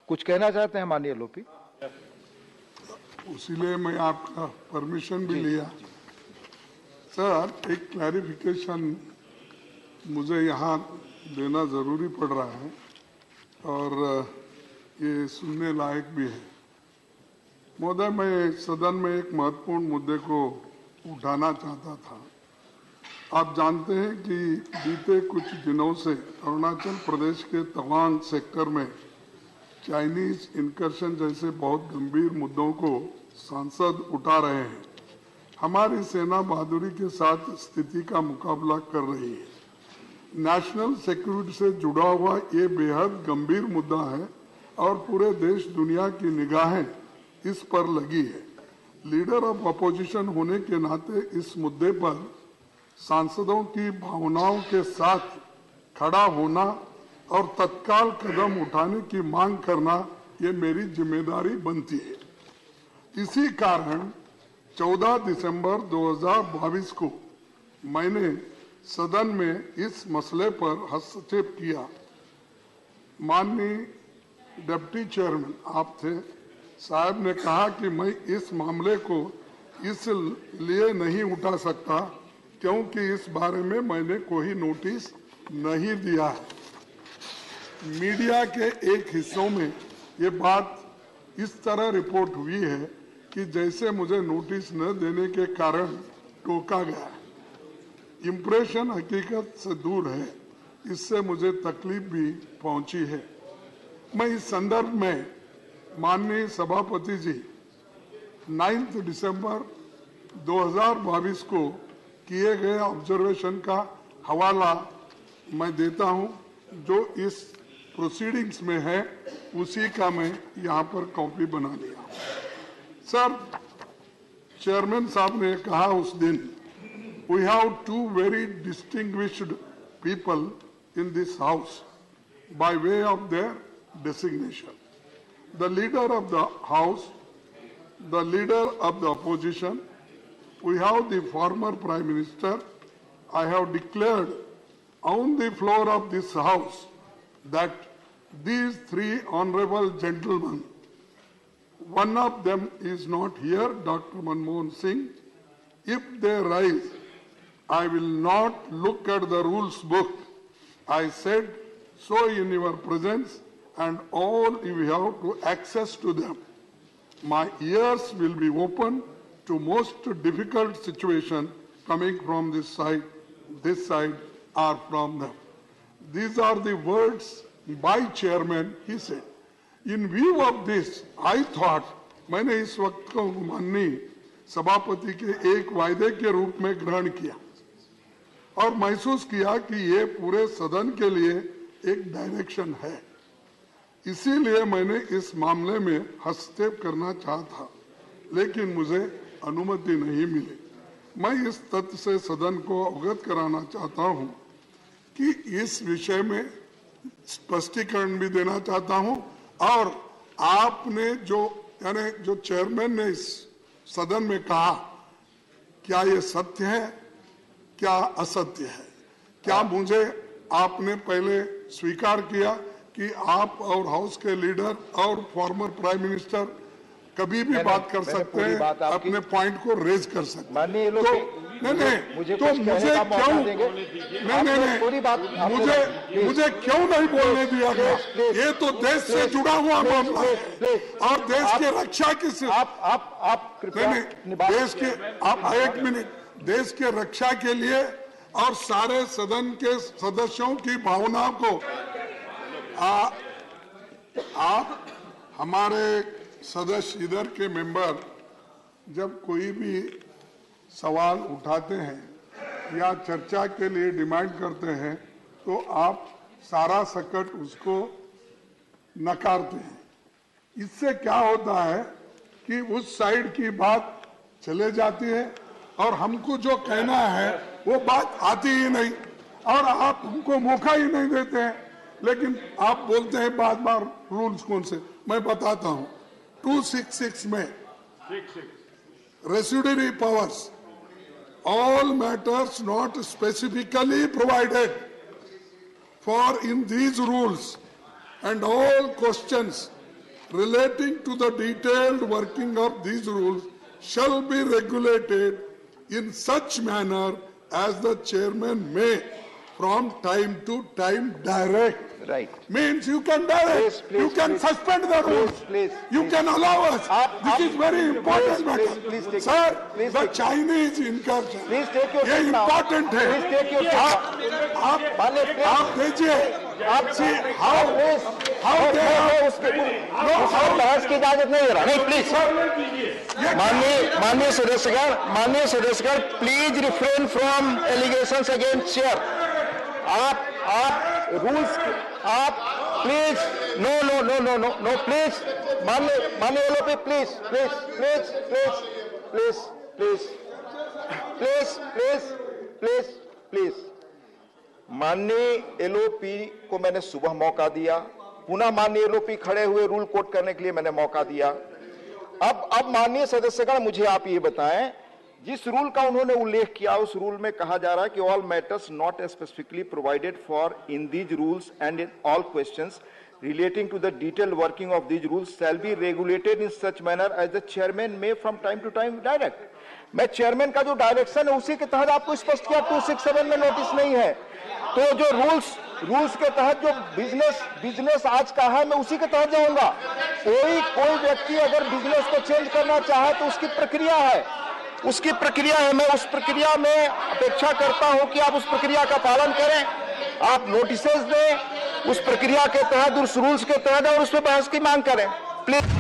कुछ कहना चाहते हैं माननीय लोपी? उसीलिए मैं आपका परमिशन भी लिया। सर, एक क्लैरिफिकेशन मुझे यहाँ देना जरूरी पड़ रहा है और ये सुनने लायक भी है। महोदय, मैं सदन में एक महत्वपूर्ण मुद्दे को उठाना चाहता था। आप जानते हैं कि बीते कुछ दिनों से अरुणाचल प्रदेश के तवांग सेक्टर में चाइनीज इनकर्शन जैसे बहुत गंभीर मुद्दों को सांसद उठा रहे हैं। हमारी सेना बहादुरी के साथ स्थिति का मुकाबला कर रही है। नेशनल सिक्योरिटी से जुड़ा हुआ ये बेहद गंभीर मुद्दा है और पूरे देश दुनिया की निगाहें इस पर लगी है। लीडर ऑफ अपोजिशन होने के नाते इस मुद्दे पर सांसदों की भावनाओं के साथ खड़ा होना और तत्काल कदम उठाने की मांग करना ये मेरी जिम्मेदारी बनती है। इसी कारण 14 दिसंबर 2022 को मैंने सदन में इस मसले पर हस्तक्षेप किया। माननीय डिप्टी चेयरमैन आप थे, साहब ने कहा कि मैं इस मामले को इसलिए नहीं उठा सकता क्योंकि इस बारे में मैंने कोई नोटिस नहीं दिया है। मीडिया के एक हिस्सों में ये बात इस तरह रिपोर्ट हुई है कि जैसे मुझे नोटिस न देने के कारण टोका गया है। इम्प्रेशन हकीकत से दूर है, इससे मुझे तकलीफ भी पहुंची है। मैं इस संदर्भ में माननीय सभापति जी 9 दिसंबर 2022 को किए गए ऑब्जर्वेशन का हवाला मैं देता हूं, जो इस प्रोसीडिंग्स में है उसी का मैं यहां पर कॉपी बना लिया। सर, चेयरमैन साहब ने कहा उस दिन, we have two very distinguished people in this house by way of their designation. The leader of the house, the leader of the opposition, we have the former Prime Minister. I have declared on the floor of this house that these three honorable gentlemen, one of them is not here, Dr. Manmohan Singh. If they rise, I will not look at the rules book. I said so in your presence, and all you have to access to them. My ears will be open to most difficult situation coming from this side or from them. These are the words by chairman, he said. In view of this, I thought, मैंने इस वक्त को माननीय सभापति के एक वायदे के रूप में ग्रहण किया और महसूस किया कि ये पूरे सदन के लिए एक डायरेक्शन है। इसीलिए मैंने इस मामले में हस्तक्षेप करना चाहा था, लेकिन मुझे अनुमति नहीं मिली। मैं इस तथ्य से सदन को अवगत कराना चाहता हूं कि इस विषय में स्पष्टीकरण भी देना चाहता हूं और आपने जो चेयरमैन ने इस सदन में कहा, क्या ये सत्य है, क्या असत्य है? क्या मुझे आपने पहले स्वीकार किया कि आप और हाउस के लीडर और फॉर्मर प्राइम मिनिस्टर कभी भी बात कर सकते हैं, अपने पॉइंट को रेज कर सकते हैं? तो मुझे क्यों नहीं बोलने दिया गया? ये तो देश से जुड़ा हुआ मामला है और देश की रक्षा की देश के एक मिनट, देश के रक्षा के लिए और सारे सदन के सदस्यों की भावनाओं को आप हमारे सदस्य इधर के मेंबर जब कोई भी सवाल उठाते हैं या चर्चा के लिए डिमांड करते हैं तो आप सारा सकट उसको नकारते हैं। इससे क्या होता है कि उस साइड की बात चले जाती है और हमको जो कहना है वो बात आती ही नहीं और आप हमको मौका ही नहीं देते हैं। लेकिन आप बोलते हैं बार बार रूल्स कौन से, मैं बताता हूं। 266 में residuary powers, all matters not specifically provided for in these rules and all questions relating to the detailed working of these rules shall be regulated in such manner as the chairman may from time to time direct. Right. Means you can direct, Please, you can please. suspend the rules, Please, you can allow us. This is very important matter. please take Sir, please the take- Chinese incursion, Please take your ये seat now. important है. Please take your seat आप दीजिए. See how they are. उसमें बहस की इजाजत नहीं दे रहा नहीं प्लीज माननीय सदस्यगण please refrain from allegations against chair आप रूल्स आप please no no no no no no please माननीय LOP please please please please please please please please please माननीय एलओपी को मैंने सुबह मौका दिया, पुनः माननीय एलओपी खड़े हुए रूल कोट करने के लिए मैंने मौका दिया। अब माननीय सदस्यगण मुझे आप ये बताएं, जिस रूल का उन्होंने उल्लेख किया उस रूल में कहा जा रहा है कि all matters not specifically provided for in these rules and in all questions relating to the detailed working of these rules shall be regulated in such manner as the chairman may from time to time direct। मैं chairman का जो direction है उसी के तहत आपको स्पष्ट किया, 267 में नोटिस नहीं है, तो जो रूल्स के तहत जो बिजनेस आज का है मैं उसी के तहत जाऊंगा। कोई व्यक्ति अगर बिजनेस को चेंज करना चाहे तो उसकी प्रक्रिया है, मैं उस प्रक्रिया में अपेक्षा करता हूं कि आप उस प्रक्रिया का पालन करें, आप नोटिसेस दें उस प्रक्रिया के तहत, उस रूल्स के तहत और उस पर बहस की मांग करें प्लीज।